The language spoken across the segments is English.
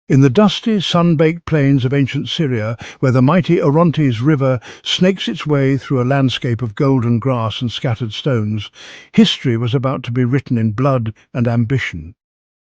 In the dusty, sun-baked plains of ancient Syria, where the mighty Orontes River snakes its way through a landscape of golden grass and scattered stones, history was about to be written in blood and ambition.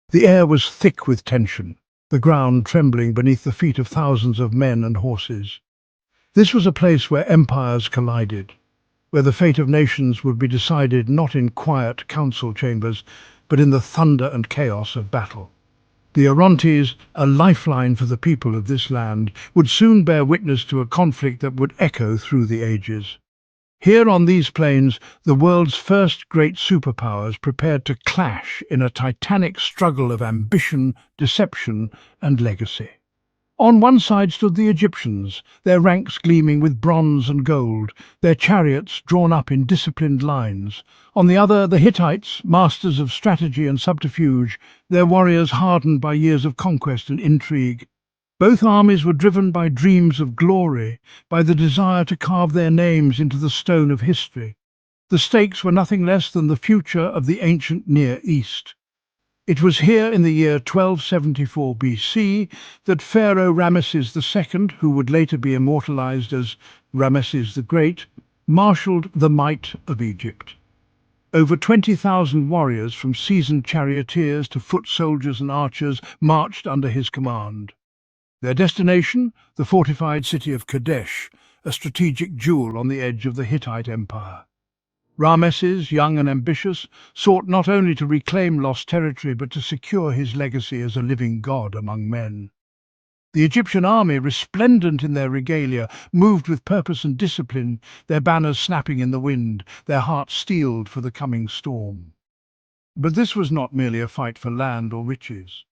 The air was thick with tension, the ground trembling beneath the feet of thousands of men and horses. This was a place where empires collided, where the fate of nations would be decided not in quiet council chambers, but in the thunder and chaos of battle. The Orontes, a lifeline for the people of this land, would soon bear witness to a conflict that would echo through the ages. Here on these plains, the world's first great superpowers prepared to clash in a titanic struggle of ambition, deception, and legacy. On one side stood the Egyptians, their ranks gleaming with bronze and gold, their chariots drawn up in disciplined lines. On the other, the Hittites, masters of strategy and subterfuge, their warriors hardened by years of conquest and intrigue. Both armies were driven by dreams of glory, by the desire to carve their names into the stone of history. The stakes were nothing less than the future of the ancient Near East. It was here in the year 1274 BC that Pharaoh Ramesses II, who would later be immortalized as Ramesses the Great, marshalled the might of Egypt. Over 20,000 warriors, from seasoned charioteers to foot soldiers and archers, marched under his command. Their destination, the fortified city of Kadesh, a strategic jewel on the edge of the Hittite Empire. Ramesses, young and ambitious, sought not only to reclaim lost territory but to secure his legacy as a living god among men. The Egyptian army, resplendent in their regalia, moved with purpose and discipline, their banners snapping in the wind, their hearts steeled for the coming storm. But this was not merely a fight for land or riches.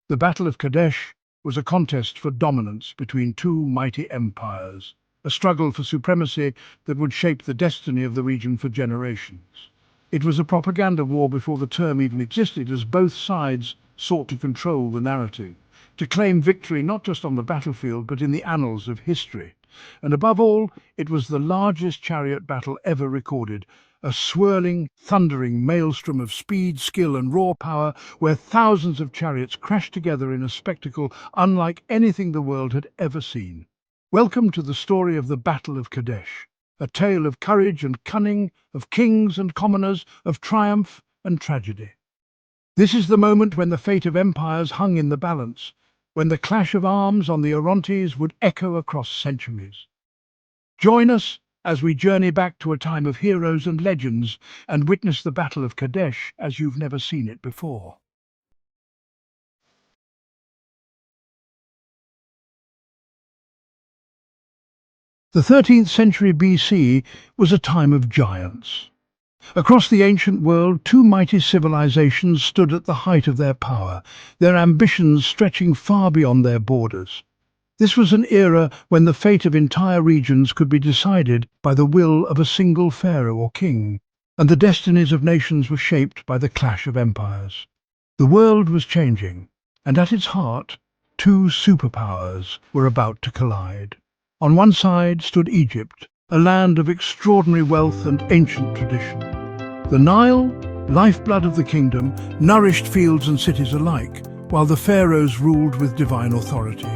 The Battle of Kadesh was a contest for dominance between two mighty empires, a struggle for supremacy that would shape the destiny of the region for generations. It was a propaganda war before the term even existed, as both sides sought to control the narrative, to claim victory not just on the battlefield but in the annals of history. And above all, it was the largest chariot battle ever recorded, a swirling, thundering maelstrom of speed, skill and raw power, where thousands of chariots crashed together in a spectacle unlike anything the world had ever seen. Welcome to the story of the Battle of Kadesh, a tale of courage and cunning, of kings and commoners, of triumph and tragedy. This is the moment when the fate of empires hung in the balance, when the clash of arms on the Orontes would echo across centuries. Join us as we journey back to a time of heroes and legends and witness the Battle of Kadesh as you've never seen it before. The 13th century BC was a time of giants. Across the ancient world, two mighty civilizations stood at the height of their power, their ambitions stretching far beyond their borders. This was an era when the fate of entire regions could be decided by the will of a single pharaoh or king, and the destinies of nations were shaped by the clash of empires. The world was changing, and at its heart, two superpowers were about to collide. On one side stood Egypt, a land of extraordinary wealth and ancient tradition. The Nile, lifeblood of the kingdom, nourished fields and cities alike, while the pharaohs ruled with divine authority.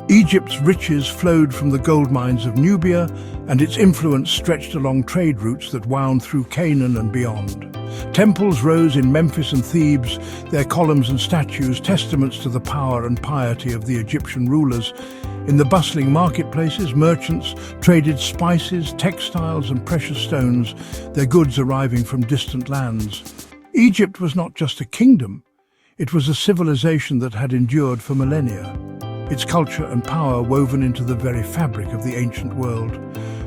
Egypt's riches flowed from the gold mines of Nubia, and its influence stretched along trade routes that wound through Canaan and beyond. Temples rose in Memphis and Thebes, their columns and statues testaments to the power and piety of the Egyptian rulers. In the bustling marketplaces, merchants traded spices, textiles and precious stones, their goods arriving from distant lands. Egypt was not just a kingdom, it was a civilization that had endured for millennia, its culture and power woven into the very fabric of the ancient world.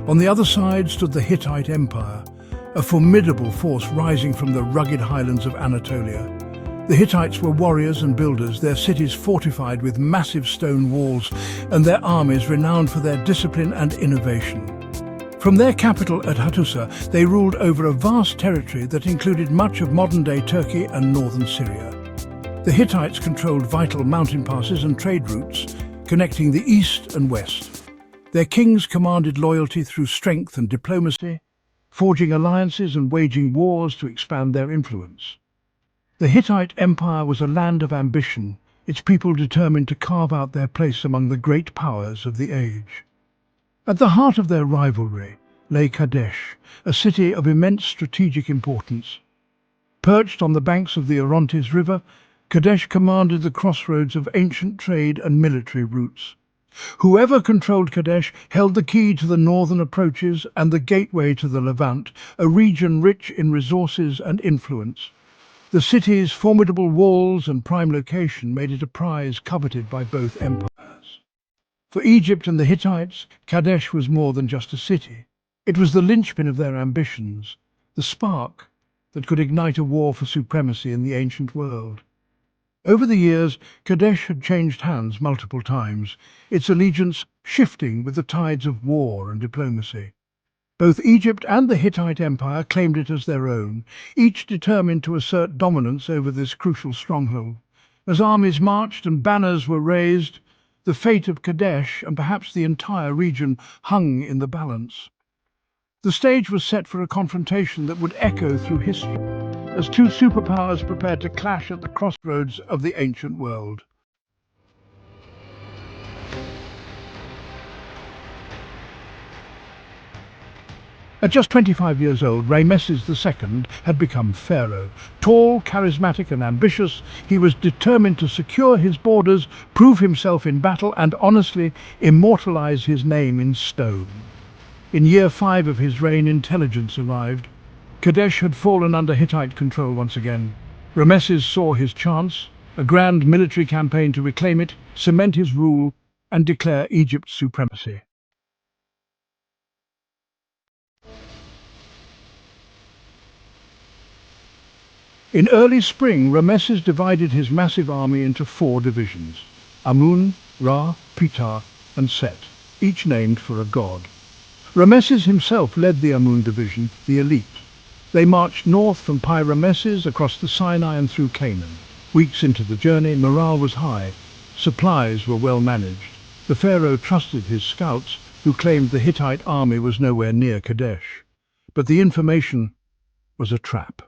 On the other side stood the Hittite Empire, a formidable force rising from the rugged highlands of Anatolia. The Hittites were warriors and builders, their cities fortified with massive stone walls, and their armies renowned for their discipline and innovation. From their capital at Hattusa, they ruled over a vast territory that included much of modern-day Turkey and northern Syria. The Hittites controlled vital mountain passes and trade routes, connecting the east and west. Their kings commanded loyalty through strength and diplomacy, forging alliances and waging wars to expand their influence. The Hittite Empire was a land of ambition, its people determined to carve out their place among the great powers of the age. At the heart of their rivalry lay Kadesh, a city of immense strategic importance. Perched on the banks of the Orontes River, Kadesh commanded the crossroads of ancient trade and military routes. Whoever controlled Kadesh held the key to the northern approaches and the gateway to the Levant, a region rich in resources and influence. The city's formidable walls and prime location made it a prize coveted by both empires. For Egypt and the Hittites, Kadesh was more than just a city. It was the linchpin of their ambitions, the spark that could ignite a war for supremacy in the ancient world. Over the years, Kadesh had changed hands multiple times, its allegiance shifting with the tides of war and diplomacy. Both Egypt and the Hittite Empire claimed it as their own, each determined to assert dominance over this crucial stronghold. As armies marched and banners were raised, the fate of Kadesh and perhaps the entire region hung in the balance. The stage was set for a confrontation that would echo through history, as two superpowers prepared to clash at the crossroads of the ancient world. At just 25 years old, Ramesses II had become pharaoh. Tall, charismatic and ambitious, he was determined to secure his borders, prove himself in battle and honestly immortalize his name in stone. In year 5 of his reign, intelligence arrived. Kadesh had fallen under Hittite control once again. Ramesses saw his chance, a grand military campaign to reclaim it, cement his rule and declare Egypt's supremacy. In early spring, Ramesses divided his massive army into 4 divisions: Amun, Ra, Ptah and Set, each named for a god. Ramesses himself led the Amun division, the elite. They marched north from Ramesses across the Sinai and through Canaan. Weeks into the journey, morale was high. Supplies were well managed. The pharaoh trusted his scouts, who claimed the Hittite army was nowhere near Kadesh. But the information was a trap.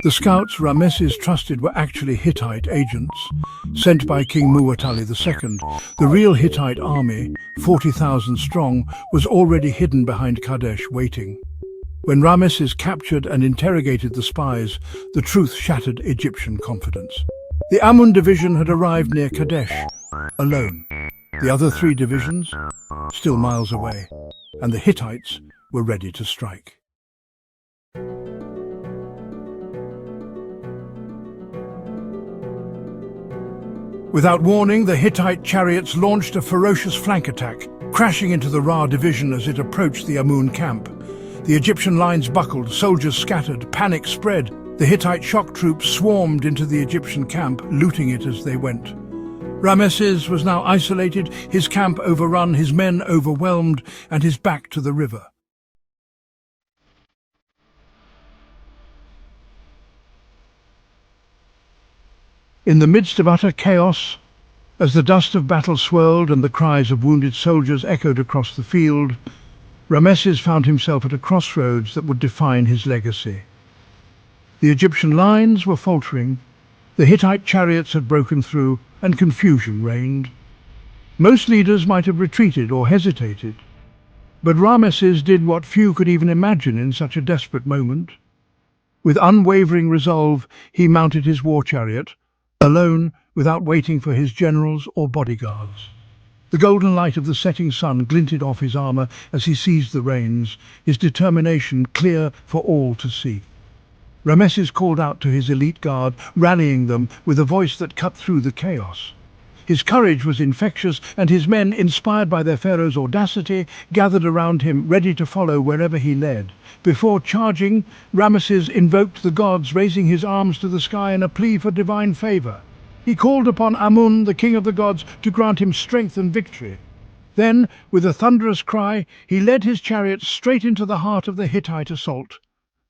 The scouts Ramesses trusted were actually Hittite agents, sent by King Muwatalli II. The real Hittite army, 40,000 strong, was already hidden behind Kadesh, waiting. When Ramesses captured and interrogated the spies, the truth shattered Egyptian confidence. The Amun division had arrived near Kadesh, alone. The other 3 divisions, still miles away, and the Hittites were ready to strike. Without warning, the Hittite chariots launched a ferocious flank attack, crashing into the Ra division as it approached the Amun camp. The Egyptian lines buckled, soldiers scattered, panic spread. The Hittite shock troops swarmed into the Egyptian camp, looting it as they went. Ramesses was now isolated, his camp overrun, his men overwhelmed, and his back to the river. In the midst of utter chaos, as the dust of battle swirled and the cries of wounded soldiers echoed across the field, Ramesses found himself at a crossroads that would define his legacy. The Egyptian lines were faltering, the Hittite chariots had broken through, and confusion reigned. Most leaders might have retreated or hesitated, but Ramesses did what few could even imagine in such a desperate moment. With unwavering resolve, he mounted his war chariot, alone, without waiting for his generals or bodyguards. The golden light of the setting sun glinted off his armor as he seized the reins, his determination clear for all to see. Ramesses called out to his elite guard, rallying them with a voice that cut through the chaos. His courage was infectious, and his men, inspired by their pharaoh's audacity, gathered around him, ready to follow wherever he led. Before charging, Ramesses invoked the gods, raising his arms to the sky in a plea for divine favor. He called upon Amun, the king of the gods, to grant him strength and victory. Then, with a thunderous cry, he led his chariot straight into the heart of the Hittite assault.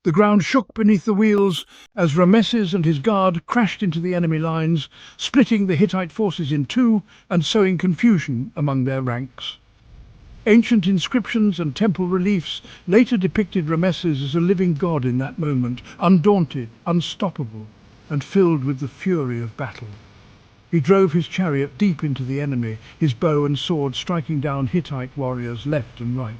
The ground shook beneath the wheels as Ramesses and his guard crashed into the enemy lines, splitting the Hittite forces in two and sowing confusion among their ranks. Ancient inscriptions and temple reliefs later depicted Ramesses as a living god in that moment, undaunted, unstoppable, and filled with the fury of battle. He drove his chariot deep into the enemy, his bow and sword striking down Hittite warriors left and right.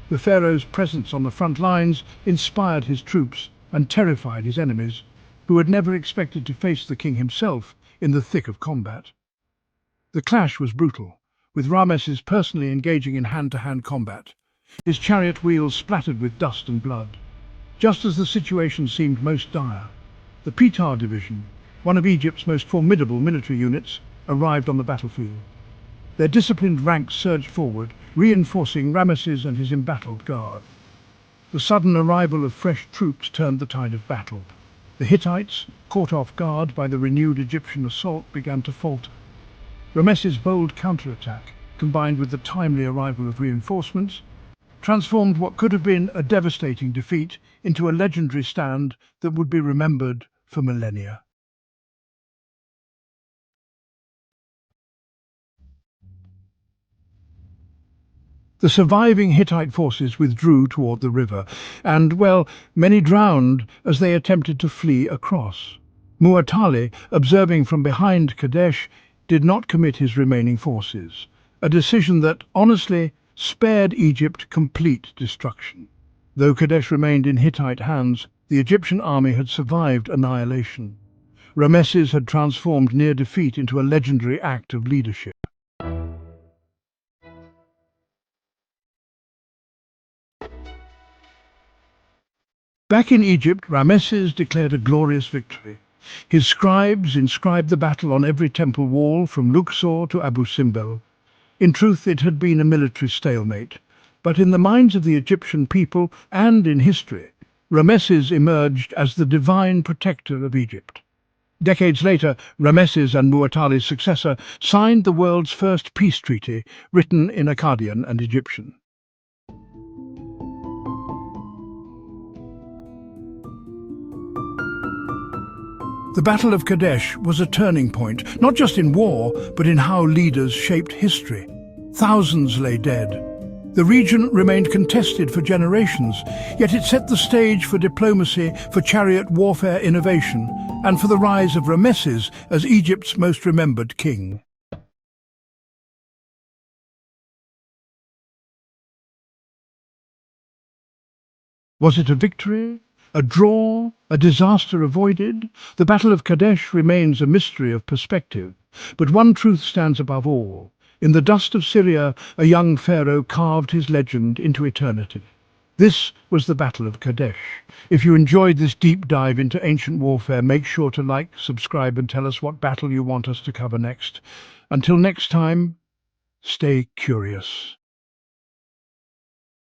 The pharaoh's presence on the front lines inspired his troops and terrified his enemies, who had never expected to face the king himself in the thick of combat. The clash was brutal, with Ramesses personally engaging in hand-to-hand combat, his chariot wheels splattered with dust and blood. Just as the situation seemed most dire, the Pitar division, one of Egypt's most formidable military units, arrived on the battlefield. Their disciplined ranks surged forward, reinforcing Ramesses and his embattled guard. The sudden arrival of fresh troops turned the tide of battle. The Hittites, caught off guard by the renewed Egyptian assault, began to falter. Ramesses' bold counterattack, combined with the timely arrival of reinforcements, transformed what could have been a devastating defeat into a legendary stand that would be remembered for millennia. The surviving Hittite forces withdrew toward the river, and, well, many drowned as they attempted to flee across. Mu'atali, observing from behind Kadesh, did not commit his remaining forces, a decision that, honestly, spared Egypt complete destruction. Though Kadesh remained in Hittite hands, the Egyptian army had survived annihilation. Ramesses had transformed near defeat into a legendary act of leadership. Back in Egypt, Ramesses declared a glorious victory. His scribes inscribed the battle on every temple wall from Luxor to Abu Simbel. In truth, it had been a military stalemate. But in the minds of the Egyptian people and in history, Ramesses emerged as the divine protector of Egypt. Decades later, Ramesses and Mu'atali's successor signed the world's first peace treaty, written in Akkadian and Egyptian. The Battle of Kadesh was a turning point, not just in war, but in how leaders shaped history. Thousands lay dead. The region remained contested for generations, yet it set the stage for diplomacy, for chariot warfare innovation, and for the rise of Ramesses as Egypt's most remembered king. Was it a victory? A draw? A disaster avoided? The Battle of Kadesh remains a mystery of perspective. But one truth stands above all. In the dust of Syria, a young pharaoh carved his legend into eternity. This was the Battle of Kadesh. If you enjoyed this deep dive into ancient warfare, make sure to like, subscribe, and tell us what battle you want us to cover next. Until next time, stay curious.